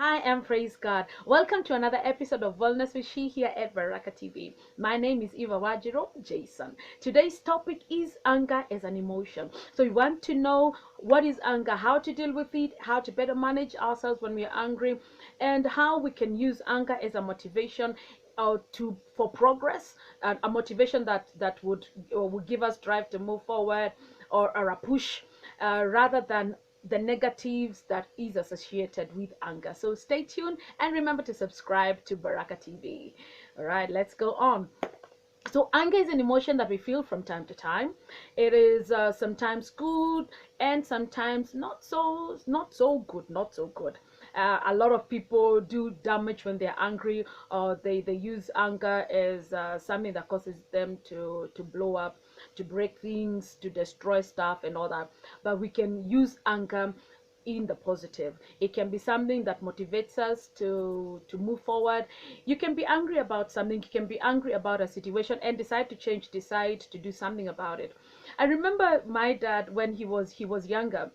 Hi, and praise God. Welcome to another episode of Wellness with Shii here at Baraka TV. My name is Eva Wajiro Jason. Today's topic is anger as an emotion. So you want to know what is anger, how to deal with it, how to better manage ourselves when we are angry, and how we can use anger as a motivation for progress, a motivation that would give us drive to move forward, or a push, rather than the negatives that is associated with anger. So stay tuned and remember to subscribe to Baraka TV. All right, let's go on. So anger is an emotion that we feel from time to time. It is sometimes good and sometimes not so good. A lot of people do damage when they're angry, or they use anger as something that causes them to blow up, to break things, to destroy stuff and all that. But we can use anger in the positive. It can be something that motivates us to move forward. You can be angry about something, you can be angry about a situation and decide to change, decide to do something about it. I remember my dad when he was younger,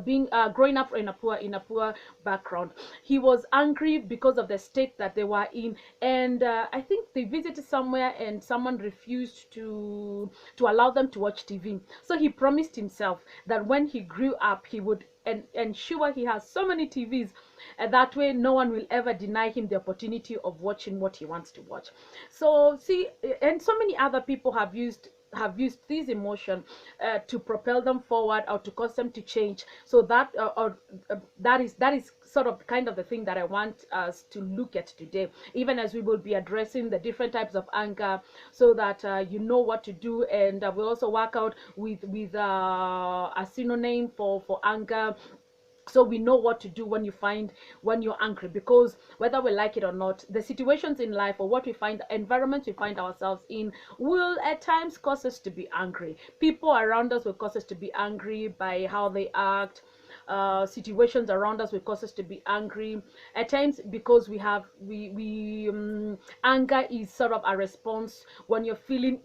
being growing up in a poor background. He was angry because of the state that they were in, and I think they visited somewhere and someone refused to allow them to watch TV. So he promised himself that when he grew up he would ensure he has so many TVs, and that way no one will ever deny him the opportunity of watching what he wants to watch. So see, and so many other people have used this emotion to propel them forward or to cause them to change. So that is sort of kind of the thing that I want us to look at today, even as we will be addressing the different types of anger, so that you know what to do. And we'll also work out with a synonym for anger, so we know what to do when you're angry. Because whether we like it or not, the situations in life, or what we find, the environments we find ourselves in, will at times cause us to be angry. People around us will cause us to be angry by how they act. Situations around us will cause us to be angry at times, because anger is sort of a response when you're feeling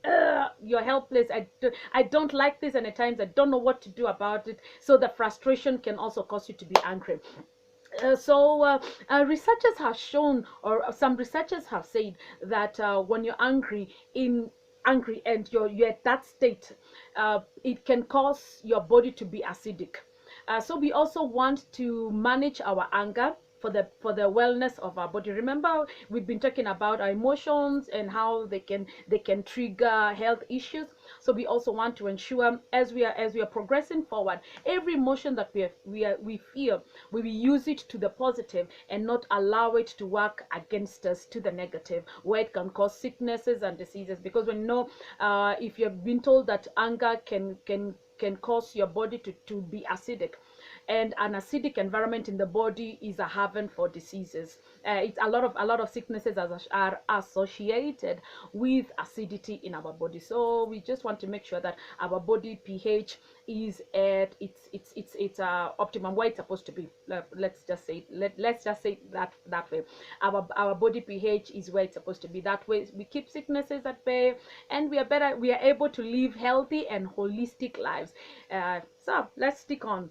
you're helpless. I don't like this, and at times I don't know what to do about it. So the frustration can also cause you to be angry. Researchers have shown, or some researchers have said, that when you're angry and you're at that state, it can cause your body to be acidic. So we also want to manage our anger for the wellness of our body. Remember, we've been talking about our emotions and how they can trigger health issues. So we also want to ensure, as we are progressing forward, every emotion that we feel, we will use it to the positive and not allow it to work against us to the negative, where it can cause sicknesses and diseases. Because we know, if you've been told that anger can cause your body to be acidic, and an acidic environment in the body is a haven for diseases. It's a lot of sicknesses are associated with acidity in our body. So we just want to make sure that our body pH is at its optimum, where it's supposed to be. Let's just say that way. Our body pH is where it's supposed to be. That way we keep sicknesses at bay, and we are able to live healthy and holistic lives. So let's stick on,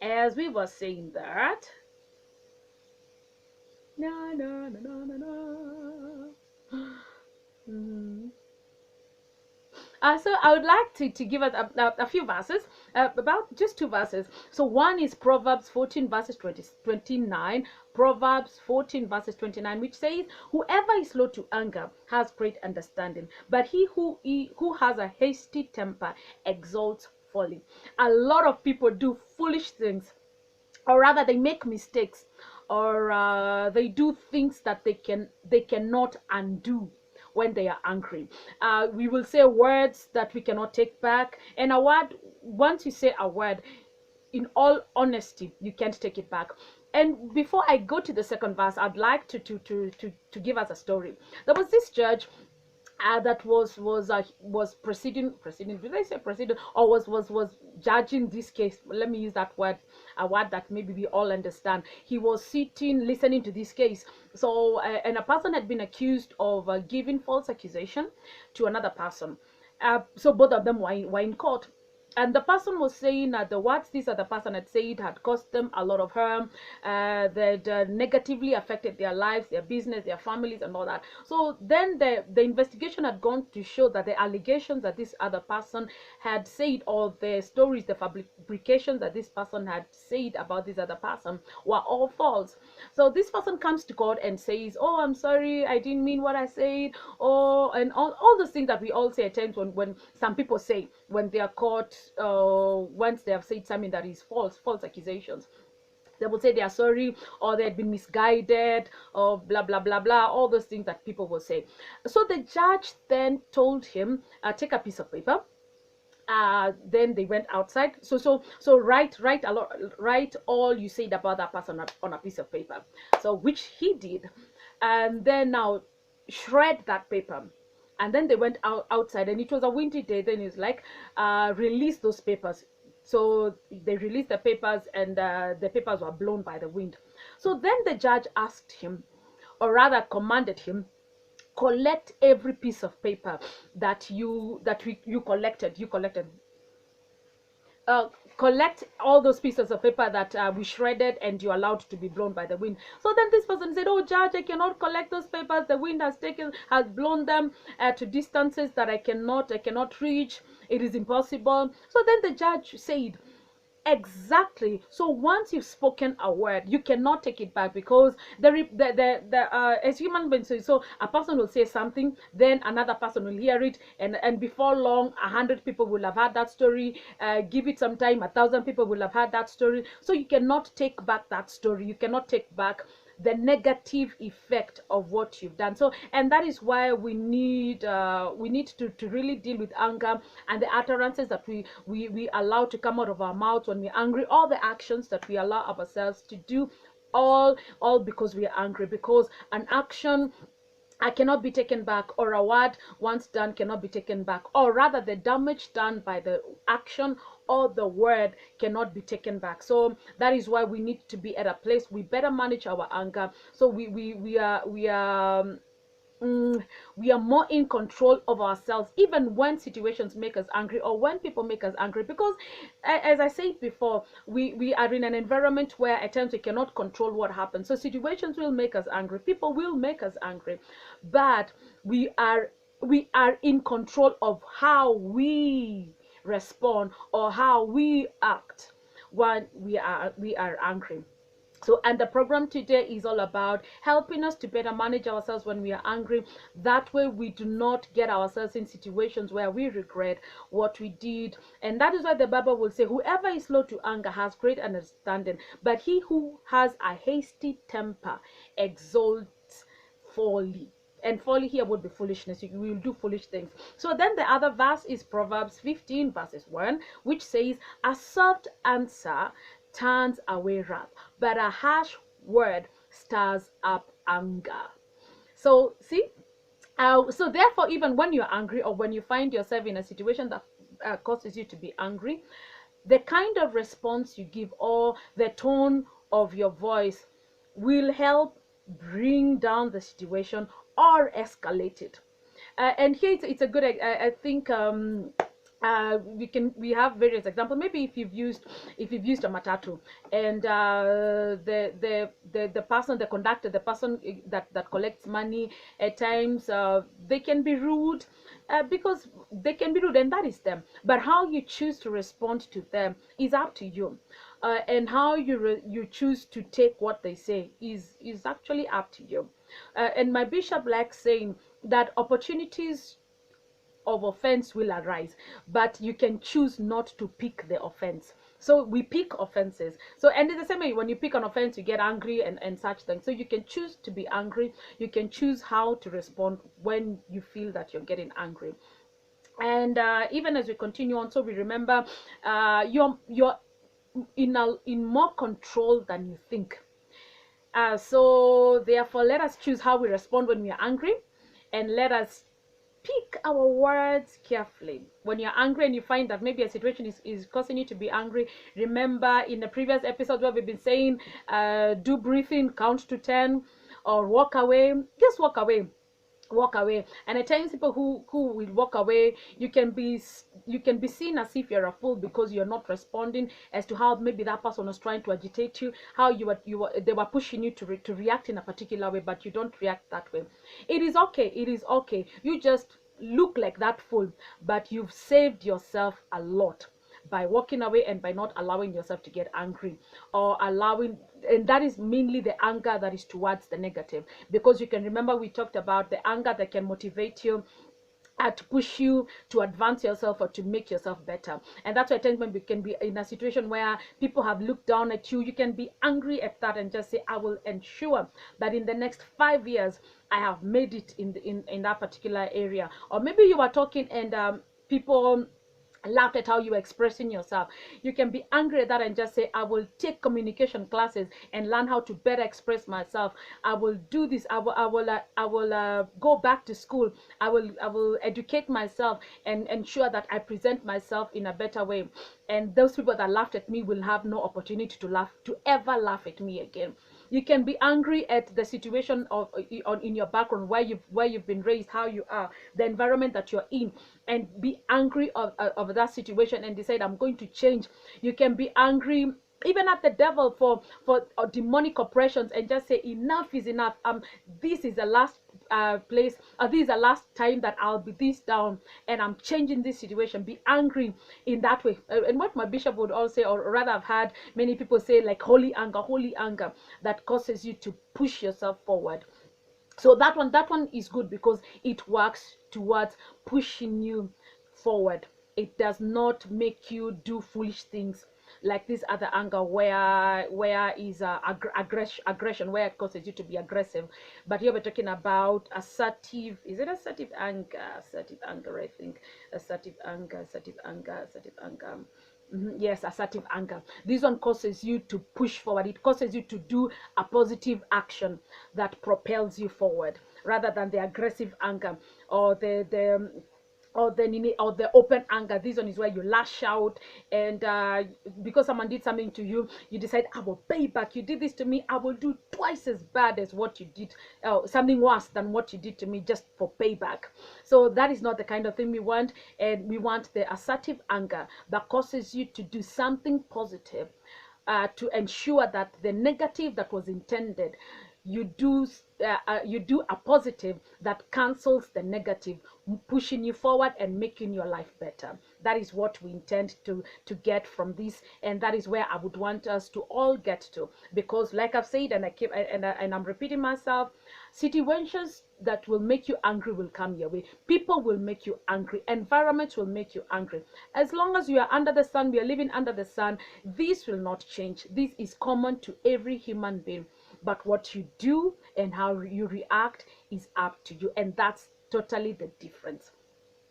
as we were saying that. Na, na, na, na, na, na. Mhm. So I would like to give us a few verses, about just two verses. So one is Proverbs 14 verses 29. Proverbs 14 verses 29, which says, "Whoever is slow to anger has great understanding, but he who has a hasty temper exalts folly." A lot of people do foolish things, or rather they make mistakes, or they do things that they cannot undo when they are angry. We will say words that we cannot take back, and a word, once you say a word, in all honesty, you can't take it back. And before I go to the second verse, I'd like to give us a story. There was this judge, that was proceeding, did I say proceeding, or was judging this case. Let me use that word, a word that maybe we all understand. He was sitting listening to this case. So and a person had been accused of giving false accusation to another person. So both of them were in court. And the person was saying that the words this other person had said had caused them a lot of harm, that negatively affected their lives, their business, their families, and all that. So then the investigation had gone to show that the allegations that this other person had said, or the stories, the fabrications that this person had said about this other person, were all false. So this person comes to God and says, oh, I'm sorry, I didn't mean what I said. Oh, and all those things that we all say at times when some people say when they are caught, once they have said something that is false accusations. They will say they are sorry, or they had been misguided, or blah blah blah blah, all those things that people will say. So the judge then told him, take a piece of paper. Then they went outside. So write all you said about that person on a piece of paper. So which he did, and then now shred that paper. And then they went outside, and it was a windy day. Then it's like, release those papers. So they released the papers, and the papers were blown by the wind. So then the judge asked him, or rather commanded him, collect every piece of paper that you collected. Collect all those pieces of paper that we shredded and you allowed to be blown by the wind. So then this person said, oh judge, I cannot collect those papers. The wind has blown them to distances that I cannot reach. It is impossible. So then the judge said, exactly. So once you've spoken a word, you cannot take it back, because as human beings, so a person will say something, then another person will hear it, and before long 100 people will have heard that story. Give it some time, 1,000 people will have heard that story. So you cannot take back that story. You cannot take back the negative effect of what you've done. So, and that is why we need to really deal with anger and the utterances that we allow to come out of our mouths when we're angry, all the actions that we allow ourselves to do, all because we are angry. Because an action cannot be taken back, or a word once done cannot be taken back, or rather the damage done by the action or the word cannot be taken back. So that is why we need to be at a place we better manage our anger, so we are more in control of ourselves, even when situations make us angry, or when people make us angry. Because as I said before, we are in an environment where at times we cannot control what happens. So situations will make us angry, people will make us angry, but we are in control of how we respond or how we act when we are angry. So, and the program today is all about helping us to better manage ourselves when we are angry. That way we do not get ourselves in situations where we regret what we did. And that is why the Bible will say, whoever is slow to anger has great understanding, but he who has a hasty temper exalts folly. And folly here would be foolishness. You will do foolish things. So then the other verse is Proverbs 15 verses 1, which says, a soft answer turns away wrath, but a harsh word stirs up anger. So see, so therefore, even when you're angry, or when you find yourself in a situation that causes you to be angry, the kind of response you give, or the tone of your voice, will help bring down the situation or escalate it. And here it's a good, I think, we have various examples. Maybe if you've used a matatu, and the person, the conductor, the person that collects money, at times they can be rude, because they can be rude, and that is them. But how you choose to respond to them is up to you, and how you choose to take what they say is actually up to you. And my bishop likes saying that opportunities of offense will arise, but you can choose not to pick the offense. So we pick offenses. So, and in the same way, when you pick an offense, you get angry and such things. So you can choose to be angry. You can choose how to respond when you feel that you're getting angry. And even as we continue on, so we remember, you're in more control than you think. So therefore, let us choose how we respond when we are angry, and let us pick our words carefully. When you're angry and you find that maybe a situation is causing you to be angry, remember in the previous episode where we've been saying, do breathing, count to 10, or walk away. Just walk away. walk away. And at times people who will walk away, you can be seen as if you're a fool because you're not responding as to how maybe that person was trying to agitate you, how they were pushing you to react in a particular way, but you don't react that way. It is okay, it is okay. You just look like that fool, but you've saved yourself a lot by walking away and by not allowing yourself to get angry, or allowing, and that is mainly the anger that is towards the negative. Because you can remember we talked about the anger that can motivate you, to push you to advance yourself or to make yourself better. And that's why times when we can be in a situation where people have looked down at you, you can be angry at that and just say, I will ensure that in the next 5 years I have made it in that particular area. Or maybe you are talking and people laughed at how you were expressing yourself. You can be angry at that and just say, I will take communication classes and learn how to better express myself. I will do this. I will go back to school. I will educate myself and ensure that I present myself in a better way. And those people that laughed at me will have no opportunity to ever laugh at me again. You can be angry at the situation of in your background, where you've been raised, how you are, the environment that you're in, and be angry of that situation and decide, I'm going to change. You can be angry even at the devil for demonic oppressions and just say, enough is enough. This is the last place, this is the last time that I'll be this down, and I'm changing this situation. Be angry in that way. And what my bishop would all say, or rather I've had many people say, like holy anger that causes you to push yourself forward. So that one is good because it works towards pushing you forward. It does not make you do foolish things like this other anger, where is aggression, where it causes you to be aggressive. But here we're talking about assertive. Is it assertive anger? Assertive anger, I think. Assertive anger, assertive anger, assertive anger. Yes, assertive anger. This one causes you to push forward. It causes you to do a positive action that propels you forward, rather than the aggressive anger, or the open anger. This one is where you lash out, and because someone did something to you, you decide, I will pay back. You did this to me, I will do twice as bad as what you did, something worse than what you did to me, just for payback. So that is not the kind of thing we want. And we want the assertive anger that causes you to do something positive, to ensure that the negative that was intended, you do you do a positive that cancels the negative, pushing you forward and making your life better. That is what we intend to get from this, and that is where I would want us to all get to. Because like I've said, and I'm repeating myself, situations that will make you angry will come your way. People will make you angry. Environments will make you angry. As long as you are under the sun, we are living under the sun, this will not change. This is common to every human being. But what you do and how you react is up to you, and that's totally the difference.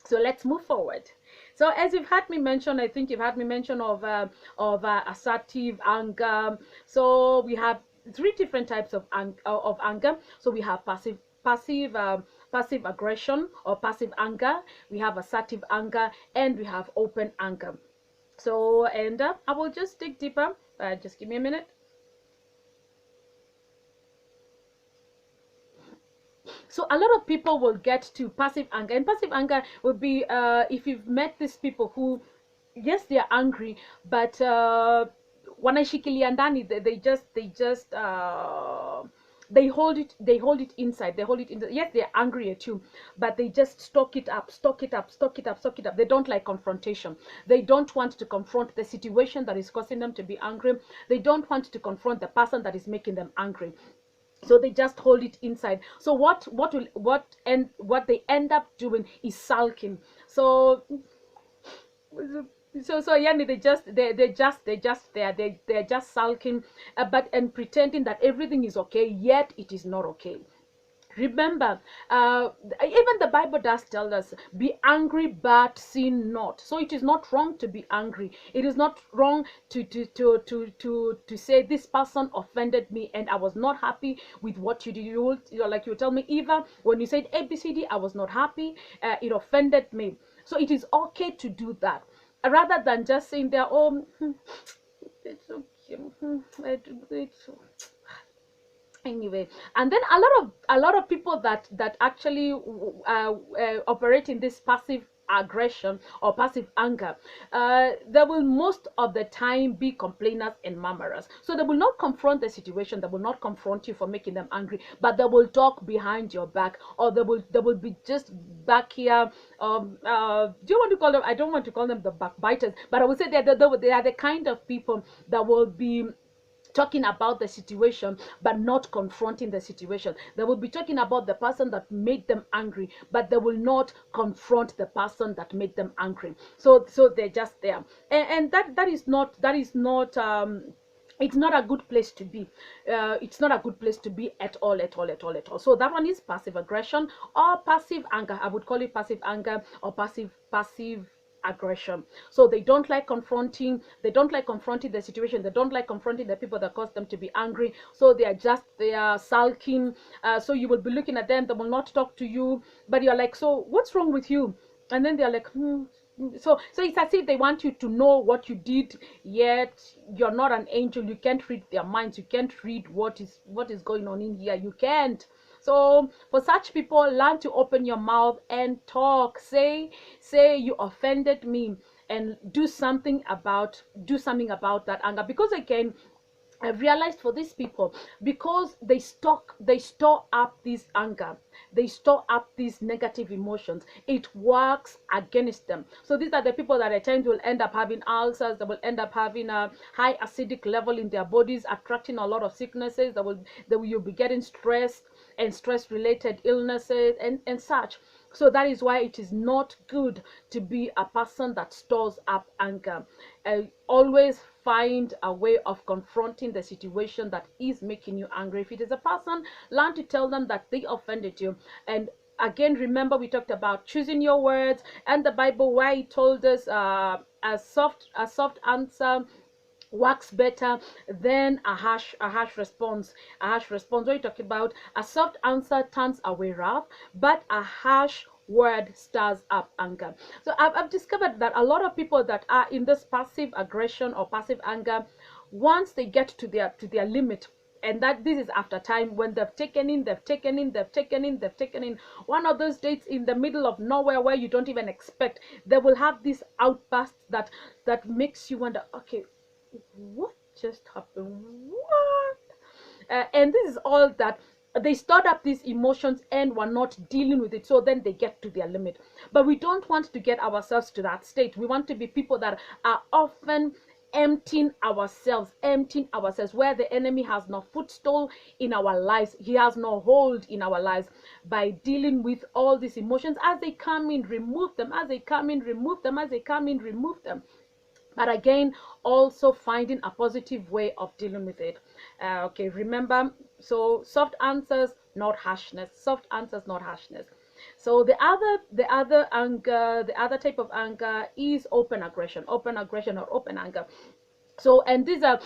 So let's move forward. So as you've had me mention, I think you've had me mention of assertive anger. So we have three different types of anger. So we have passive aggression or passive anger. We have assertive anger, and we have open anger. So, and I will just dig deeper. Just give me a minute. So a lot of people will get to passive anger, and passive anger will be if you've met these people who, yes, they are angry, but wanashikilia ndani, they hold it inside, they hold it in the, yes, they're angry at you, but they just stock it up, stock it up, stock it up, stock it up. They don't like confrontation. They don't want to confront the situation that is causing them to be angry. They don't want to confront the person that is making them angry, so they just hold it inside. So what they end up doing is sulking. So yeah, they're just sulking, but and pretending that everything is okay, yet it is not okay. Remember, even the Bible does tell us, be angry but sin not. So it is not wrong to be angry. It is not wrong to say, this person offended me and I was not happy with what you did. Like you tell me, Eva, when you said ABCD, I was not happy. It offended me. So it is okay to do that, rather than just saying there, oh, it's okay. Anyway, and then a lot of people that actually operate in this passive aggression or passive anger, they will most of the time be complainers and murmurers. So they will not confront the situation, they will not confront you for making them angry, but they will talk behind your back, or they will be just back here. Do you want to call them, I don't want to call them the backbiters, but I would say they are the kind of people that will be talking about the situation but not confronting the situation. They will be talking about the person that made them angry, but they will not confront the person that made them angry. So they're just there, and that is not it's not a good place to be. It's not a good place to be at all, at all, at all, at all. So that one is passive aggression or passive anger. I would call it passive anger or passive aggression. So they don't like confronting, the situation, they don't like confronting the people that cause them to be angry. So they are sulking. So you will be looking at them, they will not talk to you, but you're like, so what's wrong with you? And then they're like, so it's as if they want you to know what you did, yet you're not an angel. You can't read their minds, you can't read what is going on in here, you can't. So for such people, learn to open your mouth and talk. Say you offended me, and do something about that anger. Because again, I've realized for these people, because they store up this anger, they store up these negative emotions, it works against them. So these are the people that at times will end up having ulcers, they will end up having a high acidic level in their bodies, attracting a lot of sicknesses. You'll be getting stressed and stress related illnesses and such. So that is why it is not good to be a person that stores up anger. Always find a way of confronting the situation that is making you angry. If it is a person, learn to tell them that they offended you. And again, remember, we talked about choosing your words, and the Bible, where it told us a soft answer works better than a harsh response. What are you talking about? A soft answer turns away wrath, but a harsh word stirs up anger. So I've discovered that a lot of people that are in this passive aggression or passive anger, once they get to their limit, and that this is after time, when they've taken in one of those dates in the middle of nowhere where you don't even expect, they will have this outburst that makes you wonder, okay, what just happened? What? And this is all that they stored up these emotions and were not dealing with it. So then they get to their limit. But we don't want to get ourselves to that state. We want to be people that are often emptying ourselves, where the enemy has no footstool in our lives, he has no hold in our lives. By dealing with all these emotions as they come in, remove them. As they come in, remove them. As they come in, remove them. But again, also finding a positive way of dealing with it. Okay, remember, so soft answers, not harshness. Soft answers, not harshness. So the other anger, the other type of anger is open aggression or open anger. So, and these are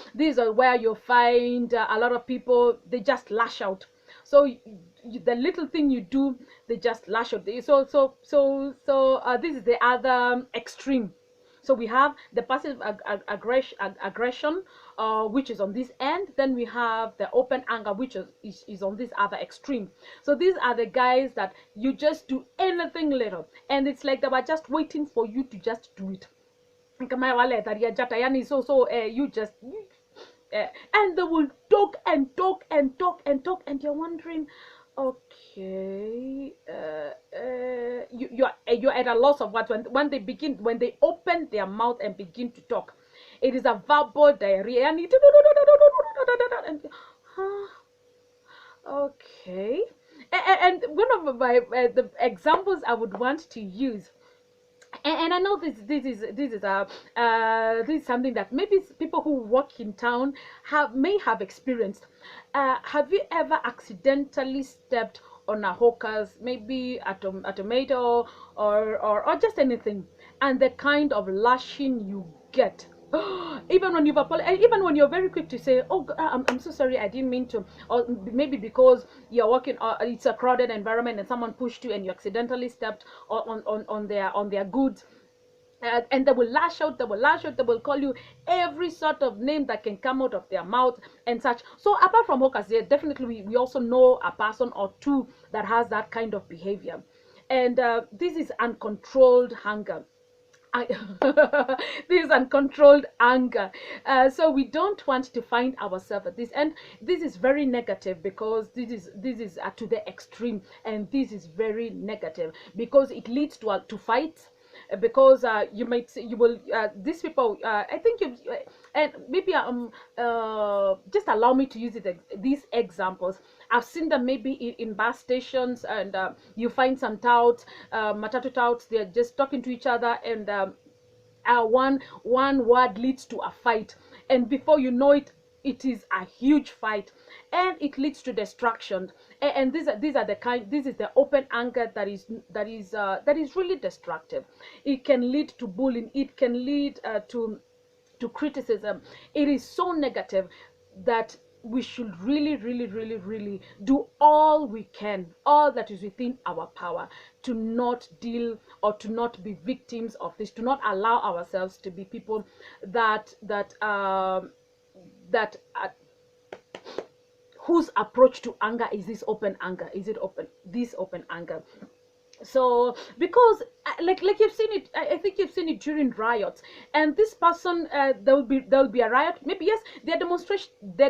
where you find a lot of people, they just lash out. So the little thing you do, they just lash out. This is the other extreme. So we have the passive aggression, which is on this end. Then we have the open anger, which is on this other extreme. So these are the guys that you just do anything little, and it's like they were just waiting for you to just do it. And they will talk and talk and talk and talk, and you're wondering, okay, you're at a loss of what. When they open their mouth and begin to talk, it is a verbal diarrhea, and okay. And one of the examples I would want to use, and I know this is something that maybe people who work in town may have experienced. Have you ever accidentally stepped on a hawker's, maybe a tomato or just anything, and the kind of lashing you get? Even when even when you're very quick to say, oh, I'm so sorry, I didn't mean to, or maybe because you're working, it's a crowded environment and someone pushed you and you accidentally stepped on their goods, and they will lash out, they will lash out, they will call you every sort of name that can come out of their mouth and such. So apart from hawkers, yeah, definitely we also know a person or two that has that kind of behavior. And this is uncontrolled hunger. I, this is uncontrolled anger. So we don't want to find ourselves at this, and this is very negative because this is to the extreme, and this is very negative because it leads to fights. Because you might say you will these people I think you and maybe just allow me to use these examples. I've seen them maybe in bus stations, and you find some touts, matatu touts, they're just talking to each other, and one word leads to a fight, and before you know it, it is a huge fight, and it leads to destruction. And these are the kind, this is the open anger that is really destructive. It can lead to bullying, it can lead to criticism. It is so negative that we should really, really, really, really do all we can, all that is within our power, to not deal or to not be victims of this, to not allow ourselves to be people that whose approach to anger is this open anger, is it open, this open anger. So because like you've seen it, I think you've seen it during riots, and this person, there will be a riot, maybe, yes, their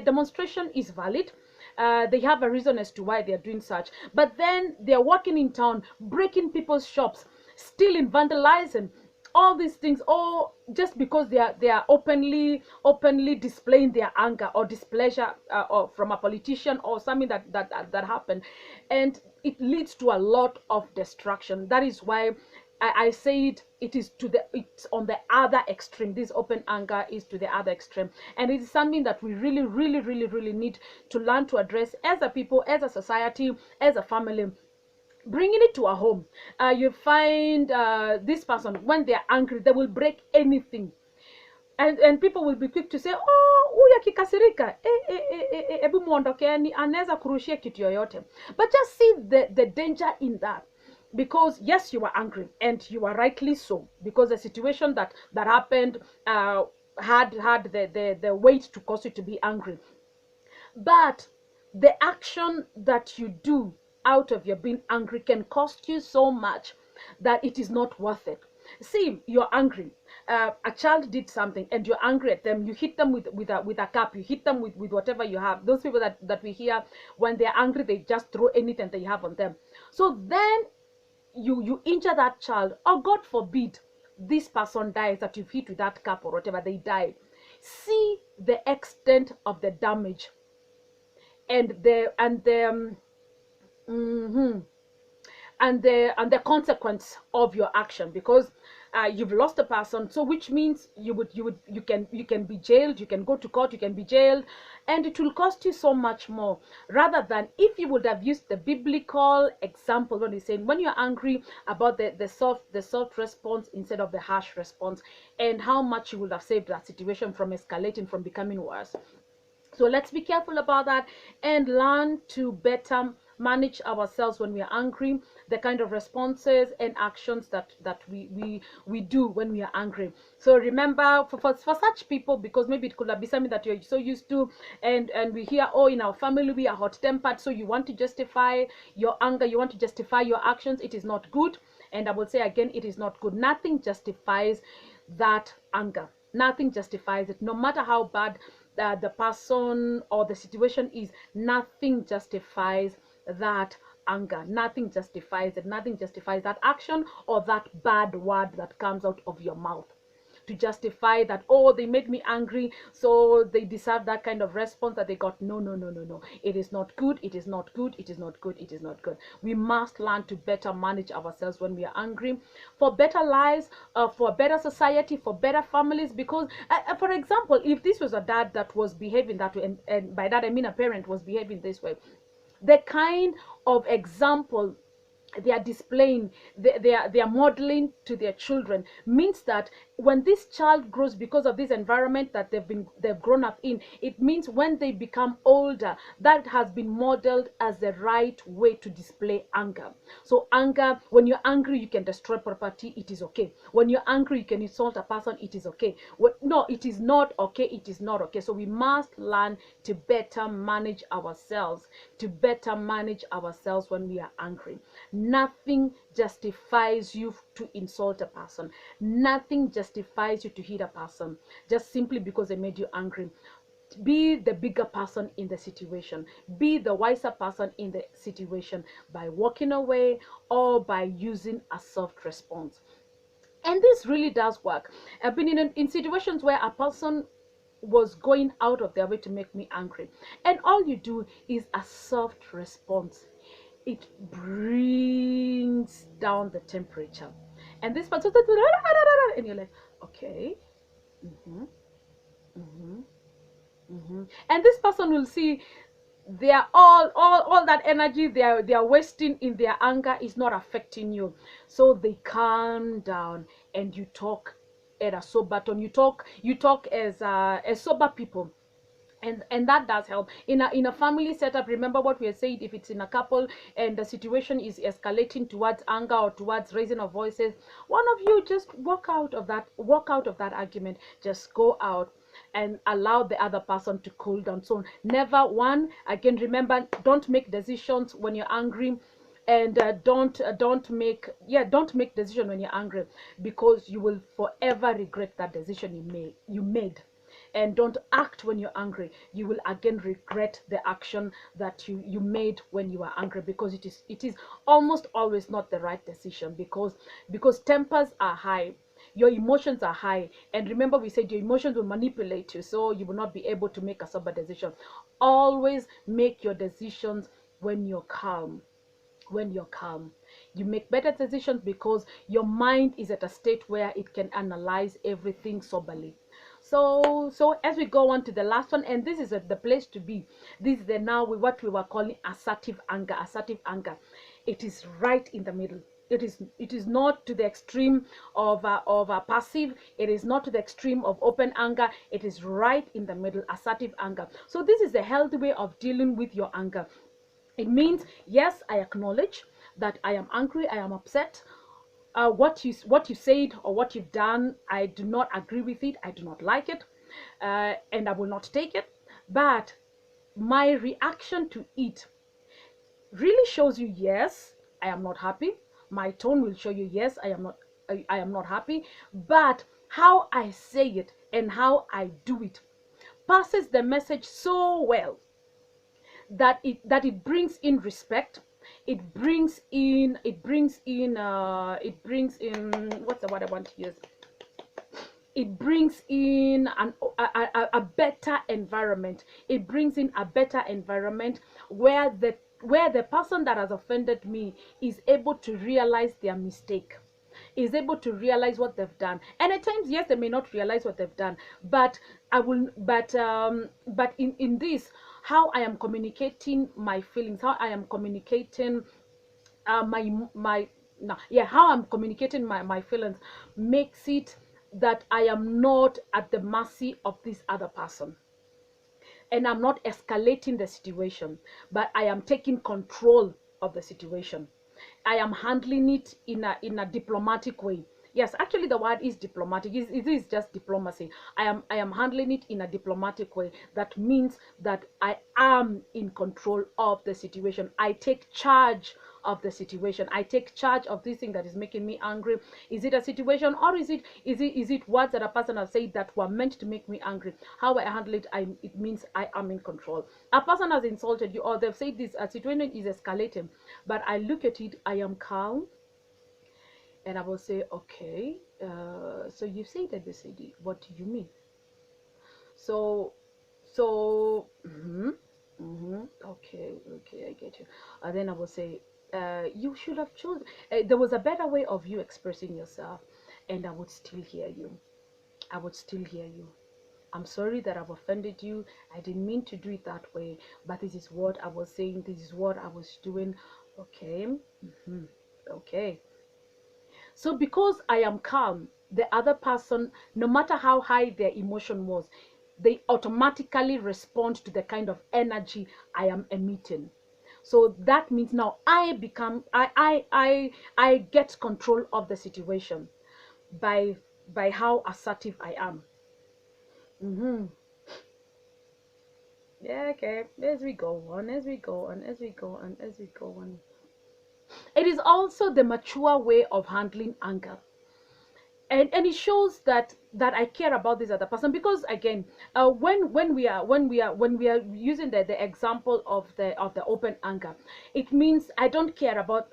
demonstration is valid, they have a reason as to why they are doing such, but then they are walking in town, breaking people's shops, stealing, vandalizing, all these things, all just because they are openly displaying their anger or displeasure, or from a politician or something that happened, and it leads to a lot of destruction. That is why I said it's on the other extreme. This open anger is to the other extreme, and it is something that we really, really, really, really need to learn to address as a people, as a society, as a family. Bringing it to a home, you find this person, when they're angry, they will break anything, and people will be quick to say, oh, huyu akikasirika hebu muondokeni, anaweza kurushia kitu yoyote. But just see the danger in that, because yes, you are angry, and you are rightly so, because the situation that happened had the weight to cause you to be angry. But the action that you do out of your being angry can cost you so much that it is not worth it. See, you're angry. A child did something, and you're angry at them. You hit them with a cup. You hit them with whatever you have. Those people that we hear, when they're angry, they just throw anything they have on them. So then you injure that child, or God forbid, this person dies that you've hit with that cup or whatever, they die. See the extent of the damage and the consequence of your action, because you've lost a person. So which means you can be jailed, you can go to court, you can be jailed, and it will cost you so much more, rather than if you would have used the biblical example when he's saying, when you're angry, about the soft response instead of the harsh response, and how much you would have saved that situation from escalating, from becoming worse. So let's be careful about that and learn to better manage ourselves when we are angry, the kind of responses and actions that we do when we are angry. So remember, for such people, because maybe it could have been something that you're so used to, and we hear, oh, in our family we are hot-tempered, so you want to justify your anger, you want to justify your actions. It is not good, and I will say again, it is not good. Nothing justifies that anger. Nothing justifies it, no matter how bad the person or the situation is. Nothing justifies that anger. Nothing justifies it. Nothing justifies that action or that bad word that comes out of your mouth to justify that, oh, they made me angry, so they deserve that kind of response that they got. No, no, no, no, no. It is not good. It is not good. It is not good. It is not good. We must learn to better manage ourselves when we are angry, for better lives, for better society, for better families. Because for example, if this was a dad that was behaving that way, and by that I mean a parent was behaving this way, the kind of example they are displaying, they are modeling to their children, means that when this child grows, because of this environment that they've grown up in, it means when they become older, that has been modeled as the right way to display anger. So anger, when you're angry you can destroy property, it is okay. When you're angry you can insult a person, it is okay. No, it is not okay, it is not okay. So we must learn to better manage ourselves, when we are angry. Nothing justifies you to insult a person. Nothing justifies you to hit a person just simply because they made you angry. Be the bigger person in the situation. Be the wiser person in the situation by walking away or by using a soft response. And this really does work. I've been in situations where a person was going out of their way to make me angry, and all you do is a soft response. It brings down the temperature, and this person, and you're like, okay. Mm-hmm, mm-hmm, mm-hmm. And this person will see they are all that energy they are wasting in their anger is not affecting you, so they calm down, and you talk at a sober tone. You talk as sober people, and that does help in a family setup. Remember what we are saying: if it's in a couple and the situation is escalating towards anger or towards raising of voices, one of you just walk out of that argument. Just go out and allow the other person to cool down. So never, one again, remember, don't make decisions when you're angry, and don't make decision when you're angry, because you will forever regret that decision you made. And don't act when you're angry. You will again regret the action that you made when you are angry, because it is almost always not the right decision, because tempers are high, your emotions are high. And remember, we said your emotions will manipulate you, so you will not be able to make a sober decision. Always make your decisions when you're calm. You make better decisions because your mind is at a state where it can analyze everything soberly. So as we go on to the last one, and this is the place to be. This is what we were calling assertive anger. It is right in the middle. It is not to the extreme of passive. It is not to the extreme of open anger. It is right in the middle, assertive anger. So this is a healthy way of dealing with your anger. It means, yes, I acknowledge that I am angry, I am upset. What you said or what you've done, I do not agree with it, I do not like it, and I will not take it. But my reaction to it really shows you, yes, I am not happy. My tone will show you, yes, I am not happy. But how I say it and how I do it passes the message so well that it brings in respect. It brings in what's the word I want to use. It brings in a better environment. It brings in a better environment where the person that has offended me is able to realize their mistake, is able to realize what they've done. And at times, yes, they may not realize what they've done, but in this, how I am communicating my feelings, how I am communicating my no, yeah, how I'm communicating my feelings makes it that I am not at the mercy of this other person, and I'm not escalating the situation, but I am taking control of the situation. I am handling it in a diplomatic way. Yes, actually the word is diplomatic. It is just diplomacy. I am handling it in a diplomatic way. That means that I am in control of the situation. I take charge of the situation. I take charge of this thing that is making me angry. Is it a situation, or is it words that a person has said that were meant to make me angry? How I handle it, it means I am in control. A person has insulted you, or they've said this, a situation is escalating, but I look at it, I am calm, and I will say, okay, so you say that they said it, what do you mean? So okay, I get you. And then I will say, you should have chosen, there was a better way of you expressing yourself, and I would still hear you. I'm sorry that I've offended you. I didn't mean to do it that way, but this is what I was saying, this is what I was doing. Okay. Okay. So because I am calm, the other person, no matter how high their emotion was, they automatically respond to the kind of energy I am emitting. So that means now I get control of the situation by how assertive I am. Mm-hmm. Yeah, okay. As we go on, as we go on, as we go on, as we go on. It is also the mature way of handling anger. And it shows that I care about this other person, because again, when we are using the example of the open anger, it means I don't care about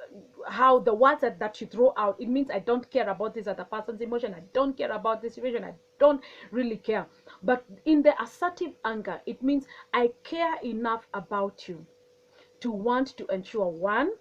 how the words that you throw out. It means I don't care about this other person's emotion. I don't care about the situation. I don't really care. But in the assertive anger, it means I care enough about you to want to ensure, one,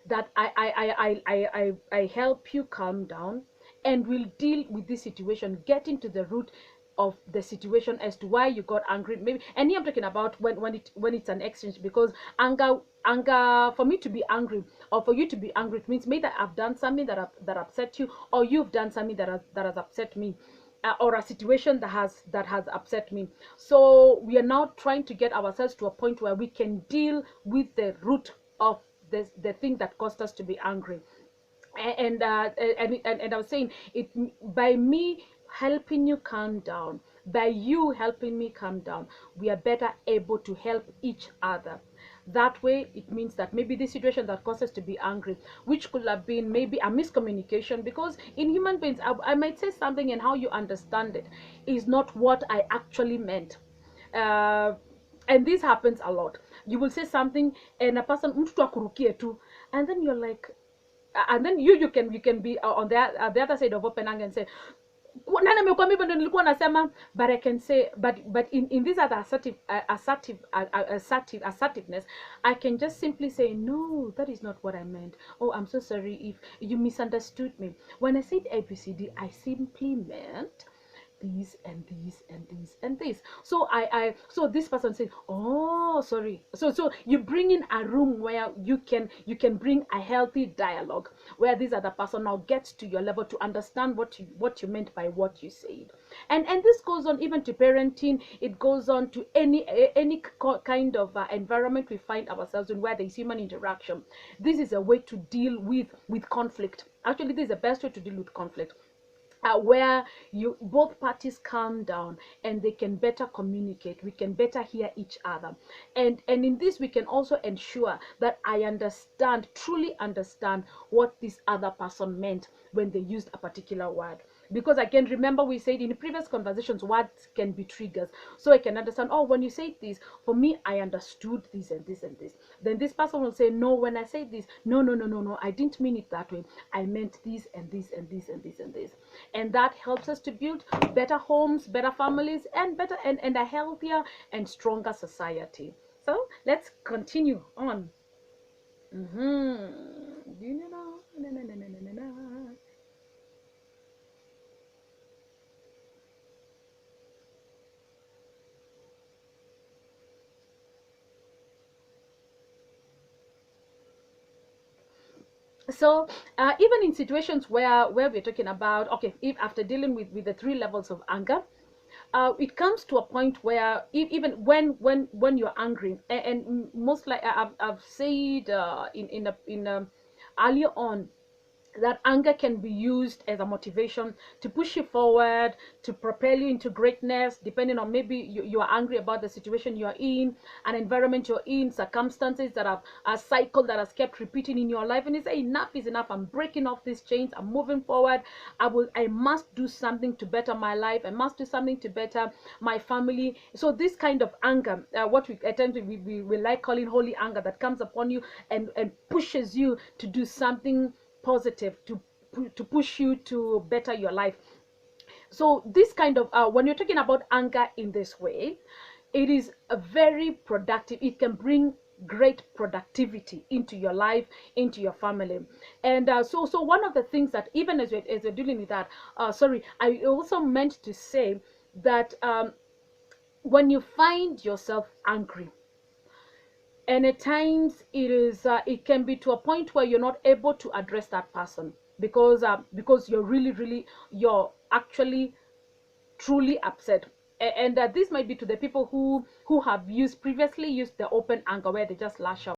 that I help you calm down, and will deal with this situation, getting to the root of the situation as to why you got angry. Maybe, and here I'm talking about when it's an exchange, because anger, for me to be angry or for you to be angry, it means maybe that I've done something that upset you, or you've done something that has upset me, or a situation that has upset me. So we are now trying to get ourselves to a point where we can deal with the root of the thing that caused us to be angry. And I was saying it, by me helping you calm down, by you helping me calm down, we are better able to help each other. That way, it means that maybe the situation that caused us to be angry, which could have been maybe a miscommunication, because in human beings, I might say something and how you understand it is not what I actually meant. uh, and this happens a lot. You will say something and a person mtu tu akurukie tu, and then you're like, and then you can be on the other side of open anger and say, nani amekwambia hivyo? Ndio nilikuwa nasema. But I can say, but in this other assertiveness, I can just simply say, no, that is not what I meant. Oh, I'm so sorry if you misunderstood me. When I said ABCD, I simply meant this and this and this and this. So so this person says, oh, sorry. So you bring in a room where you can bring a healthy dialogue, where this other person now gets to your level to understand what you meant by what you said. And this goes on even to parenting. It goes on to any kind of environment we find ourselves in, where there is human interaction. This is a way to deal with conflict. Actually, this is the best way to deal with conflict, where you both parties calm down and they can better communicate. We can better hear each other, and in this we can also ensure that I truly understand what this other person meant when they used a particular word. Because again, remember, we said in the previous conversations, words can be triggers. So I can understand, oh, when you say this, for me, I understood this and this and this. Then this person will say, no, when I say this, no, no, no, no, no, I didn't mean it that way. I meant this and this and this and this and this. And that helps us to build better homes, better families, and better and a healthier and stronger society. So let's continue on. So even in situations where we're talking about, okay, if after dealing with the three levels of anger, it comes to a point where even when you're angry, and most like I've said in earlier on, that anger can be used as a motivation to push you forward, to propel you into greatness, depending on maybe you are angry about the situation you're in, an environment you're in, circumstances that have a cycle that has kept repeating in your life, and you say enough is enough. I'm breaking off these chains. I'm moving forward. I must do something to better my life. I must do something to better my family. So this kind of anger, what we attempt we like calling holy anger, that comes upon you and pushes you to do something positive, to push you to better your life. So this kind of when you're talking about anger in this way, it is a very productive. It can bring great productivity into your life, into your family. And so one of the things that, even as we're dealing with that, sorry, I also meant to say that when you find yourself angry, And at times it can be to a point where you're not able to address that person because you're really you're actually truly upset. And this might be to the people who have previously used the open anger, where they just lash out.